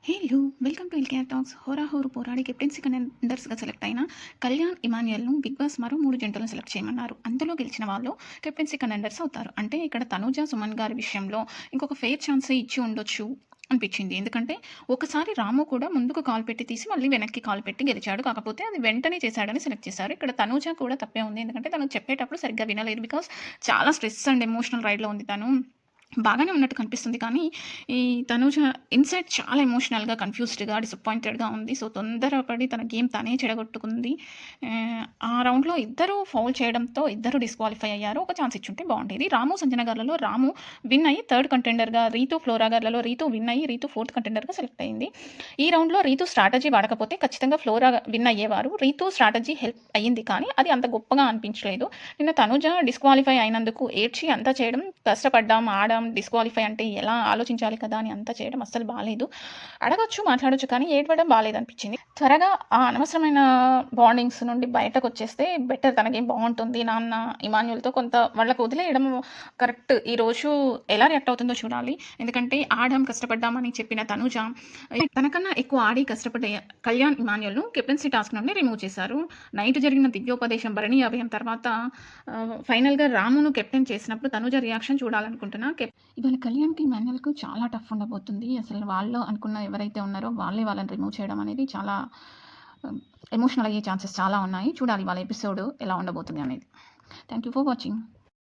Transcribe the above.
Hello welcome to LKR talks. హోరాహోరు పోరాడి captaincy కంటెండర్స్గా select అయిన కళ్యాణ్ ఇమాన్యుయల్ను బిగ్ బాస్ మరో 3 జంటలను సెలెక్ట్ చేయమన్నారు. అందులో గెలిచిన వాళ్ళు కెప్టెన్సీ కంటెండర్స్ అవుతారు. అంటే ఇక్కడ తనూజ సుమన్ గారి విషయంలో ఇంకొక ఫెయిర్ ఛాన్సే ఇచ్చి ఉండొచ్చు అనిపించింది. ఎందుకంటే ఒకసారి రాము కూడా ముందుకు కాల్ పెట్టి తీసి మళ్ళీ వెనక్కి కాల్ పెట్టి గెలిచాడు. కాకపోతే అది వెంటనే చేశాడని సెలెక్ట్ చేశారు. ఇక్కడ తనూజ కూడా తప్పే ఉంది. ఎందుకంటే తను చెప్పేటప్పుడు సరిగ్గా వినలేదు. బికాస్ చాలా స్ట్రెస్ అండ్ ఎమోషనల్ రైడ్లో ఉంది తను. బాగానే ఉన్నట్టు కనిపిస్తుంది. కానీ ఈ తనూజ ఇన్‌సైడ్ చాలా ఎమోషనల్‌గా, కన్‌ఫ్యూజ్డ్‌గా, డిసప్పాయింటెడ్‌గా ఉంది. సో, తొందరపడి తన గేమ్ తనే చెడగొట్టుకుంది. ఆ రౌండ్‌లో ఇద్దరు ఫౌల్ చేయడంతో ఇద్దరు డిస్‌క్వాలిఫై అయ్యారు. ఒక ఛాన్స్ ఇచ్చుంటే బావుండేది. రాము, సంజన గార్లలో రాము విన్ అయ్యి థర్డ్ కంటెండర్‌గా, రీతు, ఫ్లోరా గార్లలో రీతు విన్ అయ్యి రీతు ఫోర్త్ కంటెండర్‌గా సెలెక్ట్ అయింది. ఈ రౌండ్‌లో రీతు స్ట్రాటజీ వాడకపోతే ఖచ్చితంగా ఫ్లోరా విన్ అయ్యేవారు. రీతు స్ట్రాటజీ హెల్ప్ అయ్యింది కానీ అది అంత గొప్పగా అనిపించలేదు. నిన్న తనూజ డిస్‌క్వాలిఫై అయినందుకు ఏడ్చి అంతా చేయడం, కష్టపడ్డాం, ఆడాం, డిస్‌క్వాలిఫై అంటే ఎలా ఆలోచించాలి కదా అని అంతా చేయడం అస్సలు బాలేదు. అడగొచ్చు, మాట్లాడొచ్చు కానీ ఏడవడం బాలేదనిపించింది. త్వరగా ఆ అనవసరమైన బాండింగ్స్ నుండి బయటకొచ్చేస్తే బెటర్. తన గేమ్ బావుంటుంది. నాన్న ఇమాన్యుయల్‌తో కొంత వాళ్ళకి వదిలేయడం కరెక్ట్. ఈరోజు ఎలా రియాక్ట్ అవుతుందో చూడాలి. ఎందుకంటే ఆడాం, కష్టపడ్డాం అని చెప్పిన తనూజ తనకన్నా ఎక్కువ ఆడి కష్టపడే కళ్యాణ్ ఇమాన్యుయల్‌ను కెప్టెన్సీ టాస్క్ నుండి రిమూవ్ చేశారు. నైట్ జరిగిన దివ్యోపదేశం, భరణి అభయం తర్వాత ఫైనల్‌గా రామును కెప్టెన్ చేసినప్పుడు తనూజ రియాక్షన్ చూడాలనుకుంటున్నా. ఇవాళ కళ్యాణ్‌కి, ఇమాన్యుయల్‌కు చాలా టఫ్ ఉండబోతుంది. అసలు వాళ్ళు అనుకున్న ఎవరైతే ఉన్నారో వాళ్ళని రిమూవ్ చేయడం అనేది చాలా ఎమోషనల్ అయ్యే ఛాన్సెస్ చాలా ఉన్నాయి. చూడాలి వాళ్ళ ఎపిసోడ్ ఎలా ఉండబోతుంది అనేది. Thank you for watching.